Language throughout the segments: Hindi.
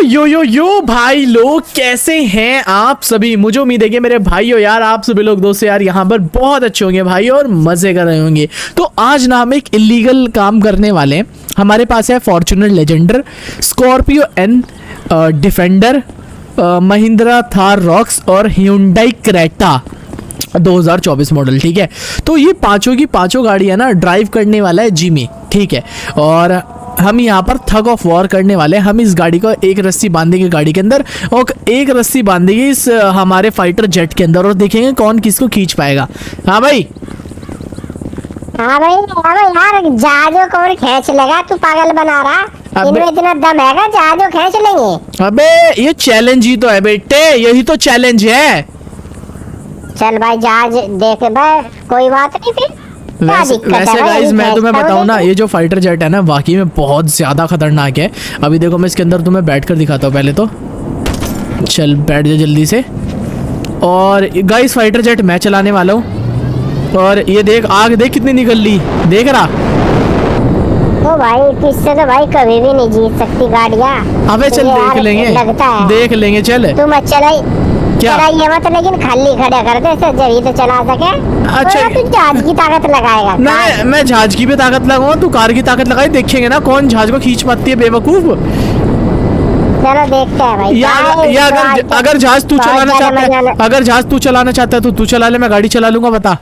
यो भाई लोग, कैसे हैं आप सभी। मुझे उम्मीद है कि मेरे भाइयों यार, आप सभी लोग दोस्त यार यहाँ पर बहुत अच्छे होंगे भाई और मजे कर रहे होंगे। तो आज ना हम एक इलीगल काम करने वाले हैं। हमारे पास है Fortuner Legender, Scorpio N, Defender, Mahindra Thar Roxx और ह्यूंडई क्रेटा 2024 मॉडल। ठीक है, तो ये पांचों की पांचों गाड़ी है ना ड्राइव करने वाला है जिमी। ठीक है, और हम यहाँ पर थग ऑफ वॉर करने वाले हैं। हम इस गाड़ी को एक रस्सी बांधेंगे गाड़ी के अंदर और एक रस्सी बांधेंगे इस हमारे फाइटर जेट के अंदर और देखेंगे कौन किसको खींच पाएगा। हाँ भाई, हाँ भाई यार, जहाजों कौन खींच लेगा? तू पागल बना रहा। इनमें इतना दम है क्या जहाजों खींच लेंगे? अबे ये चैलेंज ही तो है बेटे, यही तो चैलेंज है। चल भाई जहाज देख भाई, कोई बात नहीं फिर। वैसे गाइस मैं तुम्हें बताऊं ना, ये जो फाइटर जेट है ना वाकई में बहुत ज़्यादा खतरनाक है। अभी देखो मैं इसके अंदर तुम्हें बैठकर दिखाता हूँ। पहले तो चल बैठ जा जल्दी से। और गाइस फाइटर जेट मैं चलाने वाला हूँ और ये देख आग देख कितनी निकल ली, देख रहा। तो भाई इससे तो भाई कभी भी नहीं जीत सकती गाड़ियाँ। अबे चल देख लेंगे, देख लेंगे। चल तू मत चलाई क्या ये मत, लेकिन खाली खड़े कर दे जब ही तो चला सके। अच्छा तू जहाज की ताकत लगाएगा? मैं जहाज की भी ताकत लगाऊंगा, तू कार की ताकत लगाई। देखेंगे ना कौन जहाज को खींच पाती है बेवकूफ। चलो देखते हैं भाई। या अगर जहाज तू चलाना चाहता है, अगर जहाज तू चलाना चाहता है तो तू चला ले, मैं गाड़ी चला लूंगा। बता।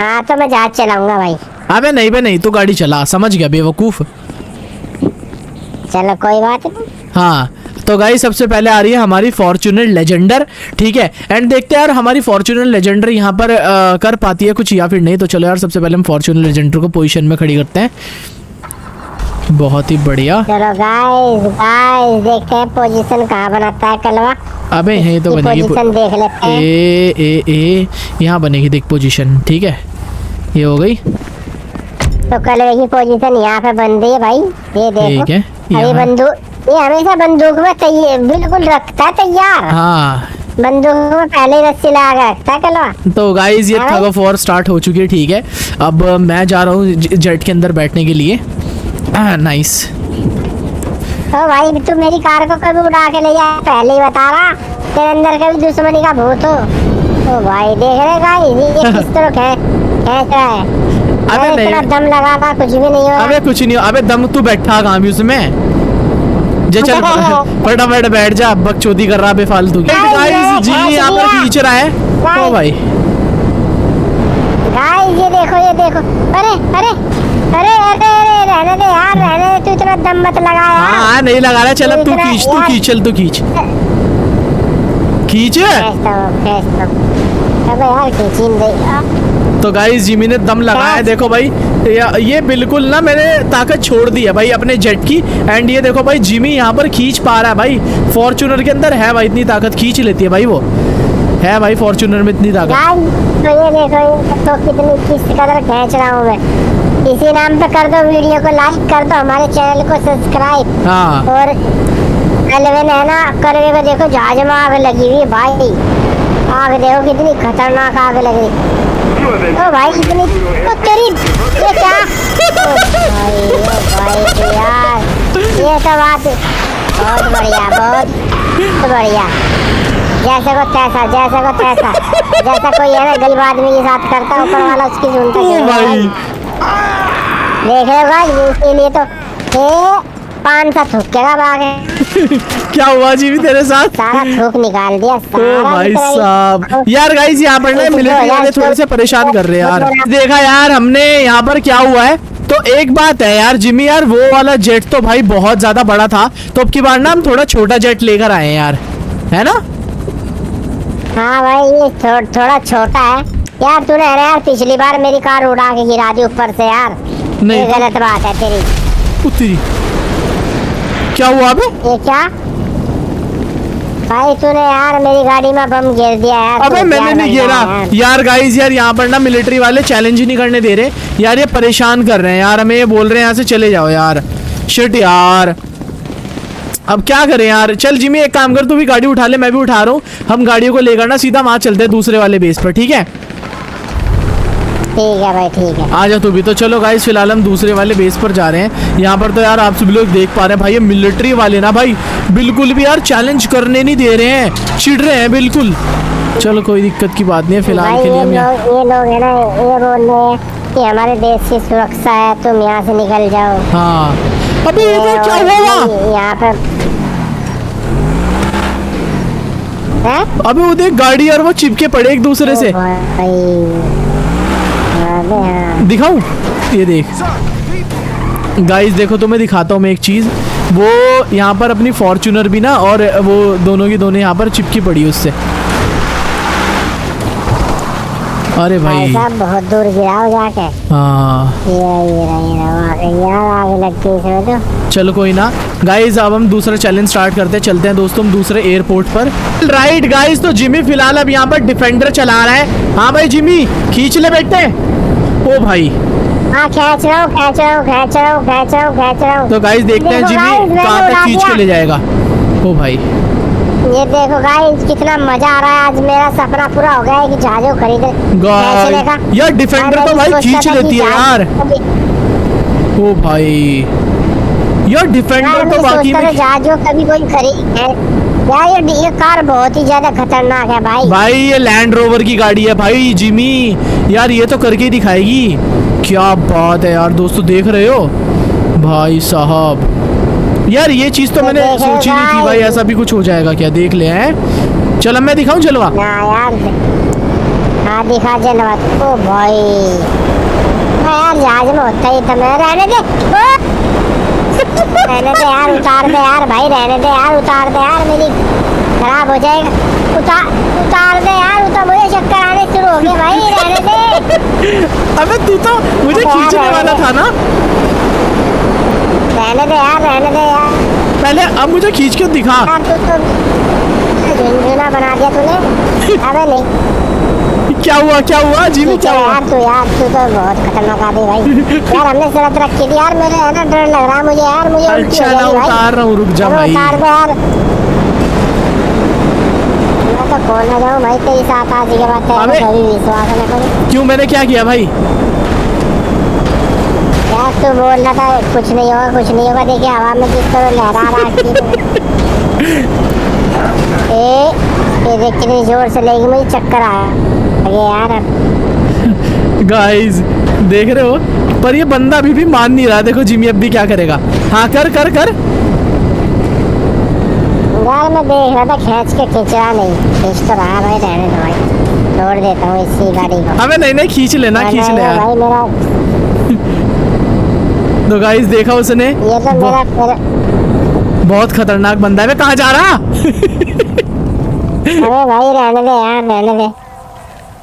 हाँ तो मैं जहाज चलाऊंगा भाई। अबे नहीं बे नहीं, तू गाड़ी चला, समझ गया बेवकूफ। चलो कोई बात नहीं। हाँ तो गाइस सबसे पहले आ रही है हमारी फॉर्च्यूनर लेजेंडर। ठीक है, एंड देखते हैं यार हमारी फॉर्च्यूनर लेजेंडर यहाँ पर कर पाती है कुछ या फिर नहीं। तो चलो यार सबसे पहले हम फॉर्च्यूनर लेजेंडर को पोजीशन में खड़ी करते हैं। बहुत ही बढ़िया। चलो गाइस देखते हैं पोजीशन कहाँ बनाता है कलवा। अबे यही तो बनेगी पोजीशन, देख लेते हैं। ए यहाँ बनेगी देख पोजीशन। ठीक है, ये हो गई। तो कलवे की पोजीशन यहाँ पे बन रही है भाई, ये देखो। ठीक है, अभी बंदूक ये हमेशा बंदूक में बिल्कुल रखता है तैयार। हाँ बंदूक में पहले ही रस्सी लगा के रखता है कलवा। तो गाइस ये थग ऑफ वॉर स्टार्ट हो चुकी है। ठीक है, अब मैं जा रहा हूँ जेट के अंदर बैठने के लिए। नाइस। तो भाई तू मेरी कार को कभी उड़ा के ले जा, पहले ही बता रहा। तेरे अंदर कभी दुश्मनी का भूत हो। तो भाई देख रहे गाइस ये किस तरह खींच रहा है। अबे नहीं, इतना दम लगा था कुछ भी नहीं हुआ। अबे कुछ नहीं। अबे दम तू बैठा कहाँ भी उसमें। जे चल फटाफट बैठ जा, बकचोदी कर रहा बेफालतू की। गाइस जी यहाँ पर खींच रहा है। ओ भाई गाइस ये देखो। अरे अरे अरे अरे अरे रहने दे यार, रहने दे। तू इतना दम मत लगा यार। हाँ नहीं लगा रहा। चल अब तू खींच चल तू खींच। अबे यार खींच ही नहीं। तो गाइस जिमी ने दम लगाया। देखो भाई ये बिल्कुल ना मैंने ताकत छोड़ दी है भाई अपने जेट की। एंड ये देखो भाई जिमी यहाँ पर खींच पा रहा है भाई। फॉर्च्यूनर के अंदर है भाई इतनी ताकत, खींच लेती है भाई। वो है भाई फॉर्च्यूनर में इतनी ताकत। तो ये देखो तो कितनी किस कदर खींच रहा हूँ मैं। इसी नाम पे कर दो, वीडियो को लाइक कर दो, हमारे चैनल को सब्सक्राइब। हाँ और कलवे ने ना कलवे को देखो जहाज में आग लगी हुई भाई। आग देखो कितनी खतरनाक आग लगी। ओ भाई इतनी तो तेरी ये क्या? ओ भाई यार ये तो बात बहुत बढ़िया, बहुत बढ़िया। जैसे को तैसा जैसा कोई है ना गरीब आदमी के साथ करता, ऊपर वाला उसकी सुनता है। देख रहे हो गाइस, इसके लिए तो 5 थूकेगा बागे। क्या हुआ जी भी तेरे साथ? सारा थूक निकाल दिया ओ भाई साहब। यार गाइस यहाँ पर ना मिलिट्री वाले थोड़े से परेशान कर रहे हैं यार। देखा यार हमने यहाँ पर क्या हुआ है। तो एक बात है यार जिमी यार, वो वाला जेट तो भाई बहुत ज्यादा बड़ा था। तो अब की बार ना हम थोड़ा छोटा जेट लेकर आए हैं यार, है ना? हाँ भाई ये थोड़ा छोटा है यार। तूने यार पिछली बार मेरी कार उड़ा के गिरा दी ऊपर से यार। नहीं ये गलत बात है तेरी। क्या हुआ अबे? ये क्या भाई तूने यार मेरी गाड़ी में बम गिर दिया यार। अबे मैंने नहीं गिरा यार। गाइस यार यहाँ पर ना मिलिट्री वाले चैलेंज ही नहीं करने दे रहे यार। ये परेशान कर रहे हैं यार हमें, ये बोल रहे हैं यहाँ से चले जाओ यार। शिट यार, अब क्या करें यार। चल जिमी एक काम कर, तू भी गाड़ी उठा ले, मैं भी उठा रहा हूँ। हम गाड़ियों को लेकर ना सीधा वहां चलते हैं दूसरे वाले बेस पर। ठीक है ठीक है भाई, ठीक है। आ जा तू भी। तो चलो गाइस, फिलहाल हम दूसरे वाले बेस पर जा रहे हैं। यहाँ पर तो यार आप सभी लोग देख पा रहे हैं भाई, ये मिलिट्री वाले ना भाई बिल्कुल भी यार चैलेंज करने नहीं दे रहे हैं, चिढ़ रहे हैं बिल्कुल। चलो कोई दिक्कत की बात नहीं है, फिलहाल के लिए हम ये लोग है ना, ये बोल रहे हैं कि हमारे देश की सुरक्षा है, तुम यहाँ से निकल जाओ। हाँ अबे इधर क्या हुआ? यहाँ पे है? अबे वो देख गाड़ी और वो चिपके पड़े एक दूसरे से। दिखाऊं? ये देख गाइस, देखो तुम्हें दिखाता हूँ मैं एक चीज। वो यहाँ पर अपनी फॉर्च्यूनर भी ना, और वो दोनों की दोनों यहाँ पर चिपकी पड़ी उससे। अरे भाई साहब बहुत दूर गिराओ जाके। हाँ यार आगे लगती है इसमें तो। चलो कोई ना गाइस, अब हम दूसरा चैलेंज स्टार्ट करते हैं। चलते हैं दोस्तों हम दूसरे एयरपोर्ट पर। राइट गाइस, तो जिमी फिलहाल अब यहाँ पर डिफेंडर चला रहा है। हाँ भाई जिमी, खींच ले बेटे। ओ भाई हाँ, खींच रहा हूँ। तो गाइस देखते हैं जिमी कहाँ तक खींच के ले जाएगा। ओ भाई ये देखो गाइस, कितना मजा आ रहा है। आज मेरा सपना पूरा हो गया है कि जहाजों खरीदे गाइस। यार डिफेंडर तो भाई खींच लेती है यार। ओ भाई यार डिफेंडर तो बाकी में जहाजों कभी कोई खरीद यार। ये कार बहुत ही ज्यादा खतरनाक है भाई। ये लैंड रोवर की गाड़ी है भाई जिमी। यार ये तो करके ही दिखाएगी। क्या बात है यार दोस्तों, देख रहे हो भाई साहब। यार ये चीज तो मैंने सोची नहीं थी भाई, ऐसा भी कुछ हो जाएगा क्या। देख ले हैं। चलो मैं दिखाऊं जलवा। यार हाँ दिखा जलवा। ओ भाई यार जहाज में होता ही था। मैं रहने दे रहने दे यार, उतार दे यार भाई, रहने दे यार, उतार दे यार, मेरी खराब हो जाएगा। उतार दे यार, उतार। मुझे चक्कर आने शुरू हो गए भाई, रहने दे। अबे तू तो मुझे खींचने वाला था ना। रहने दे यार, रहने दे यार। पहले अब मुझे खींच के दिखा। यार तू तो झुनझुना बना दिया तूने। अबे नहीं, क्या हुआ जिमी, क्या हुआ? यार तू तो बहुत खतरनाक आदमी भाई। यार हमने शर्त रखी थी यार, मेरे है ना डर लग रहा है मुझे यार। मुझे अच्छा ना उतार रहा हूँ, रुक जा भाई। उतार दे यार। मैं तो कौन ना जाऊँ भाई, तेरी साथ आज के बाद कभी विश्वास न करूँ। क्यों, मैंने क्या किया भाई? यार तू बोल रहा था कुछ नहीं होगा। देखिए हवा में किस तरह लहरा रहा है। ये देख कितनी जोर से लेगी, मुझे चक्कर आया यार। गाइस देख रहे हो, पर ये बंदा अभी भी मान नहीं रहा। देखो जिमी अब भी क्या करेगा। हाँ कर। यार मैं देख रहा था, खींच रहा नहीं। खींच तो रहा भाई, रहने दो भाई, छोड़ देता हूँ इसी गाड़ी को। अबे नहीं खींच लेना, खींच ले यार भाई मेरा। तो गाइस देखा उसने, ये तो मेरा बहुत खतरनाक बंदा है। मैं कहाँ जा रहा? अरे भाई रहने दे यार, रहने दे।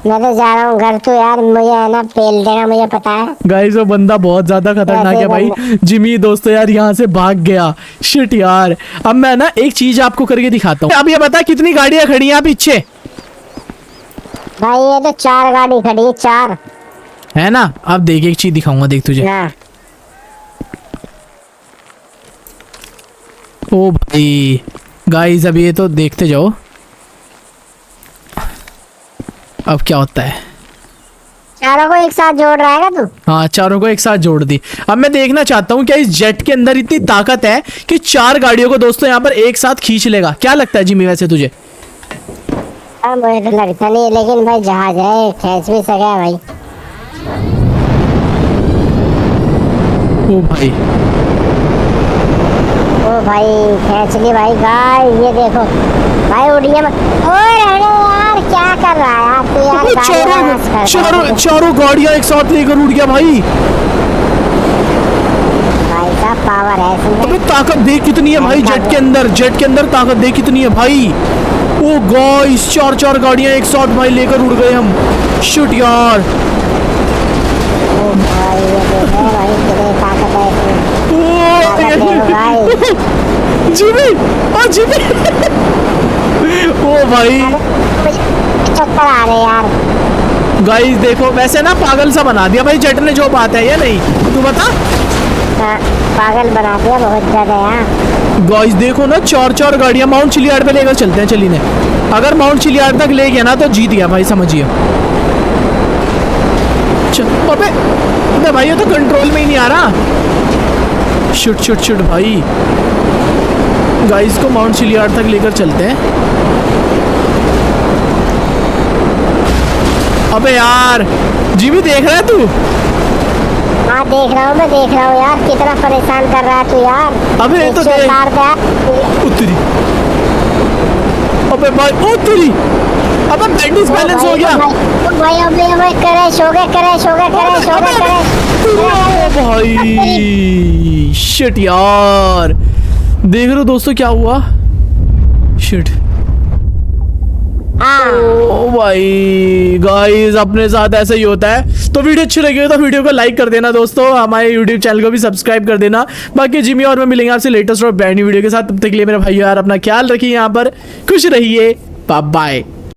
मैं तो जा रहा हूँ घर। तो यार मुझे है ना पेल देगा, मुझे पता है। गाइस वो बंदा बहुत ज्यादा खतरनाक है भाई जिमी। दोस्तों यार यहाँ से भाग गया। शिट यार। अब मैं ना एक चीज आपको करके दिखाता हूँ। अब ये बता कितनी गाड़ियां खड़ी हैं पीछे? भाई ये तो 4 गाड़ी खड़ी है, 4 है ना। अब देख एक चीज दिखाऊंगा, देख तुझे। ओ भाई गाइस, अब ये तो देखते जाओ अब क्या होता है। चारों को एक साथ जोड़ रहा है तू? हाँ चारों को एक साथ जोड़ दी। अब मैं देखना चाहता हूँ क्या इस जेट के अंदर इतनी ताकत है कि 4 गाड़ियों को दोस्तों यहाँ पर एक साथ खींच लेगा। क्या लगता है जिमी वैसे तुझे? मुझे तो लगता नहीं, लेकिन भाई जहाज है, खींच भी सके भाई। ओ भाई खींच ली भाई। गाइस ये देखो भाई, उड़िए मत। ओए यार क्या कर रहा है यार तू यार? चारों गाड़ियां एक साथ लेकर उड़ गया भाई। भाई साहब पावर है इसमें। अबे ताकत देख कितनी है भाई जेट के अंदर ताकत देख कितनी है भाई। ओ गाइस 4 गाड़ियां एक साथ भाई लेकर उड़ गए हम। शिट यार। ओ भाई ये देखो भाई कितनी ताकत है इसमें। जिमी ओ भाई चक्कर आ रहे यार। गाइस देखो, वैसे ना पागल सा बना दिया भाई जेट ने, जो बात है ये नहीं तू बता। पागल बना दिया बहुत ज्यादा यार। गाइस देखो ना 4 गाड़ियां माउंट चिलियार्ड पे लेकर चलते हैं। चली ने अगर माउंट चिलियार्ड तक ले गया ना तो जीत गया भाई, समझिए। अच्छा अबे भाई ये तो कंट्रोल में ही नहीं आ रहा। शुट शुट शुट भाई, गाइस को माउंट चिलियार्ड तक लेकर चलते हैं। अबे यार जिमी देख रहा है तू? हाँ देख रहा हूँ, मैं देख रहा हूँ यार, कितना परेशान कर रहा है तू यार। अबे ये तो नीचे देख। उतार दे। उतरी। अबे भाई उतरी। अबे डिस बैलेंस हो गया। भाई अबे क्रैश हो गया, क्रैश हो गया, क्रैश हो गया, क्रैश। भाई शिट यार, देख रहे हो दोस्तों क्या हुआ? शिट। ओ भाई गाइस अपने साथ ऐसा ही होता है। तो वीडियो अच्छी लगी हो तो वीडियो को लाइक कर देना दोस्तों, हमारे यूट्यूब चैनल को भी सब्सक्राइब कर देना। बाकी जिमी और मैं मिलेंगे आपसे लेटेस्ट और ब्रांड न्यू वीडियो के साथ। तब तक के लिए मेरे भाई यार अपना ख्याल रखिए, यहाँ पर खुश रहिए, बाय बाय।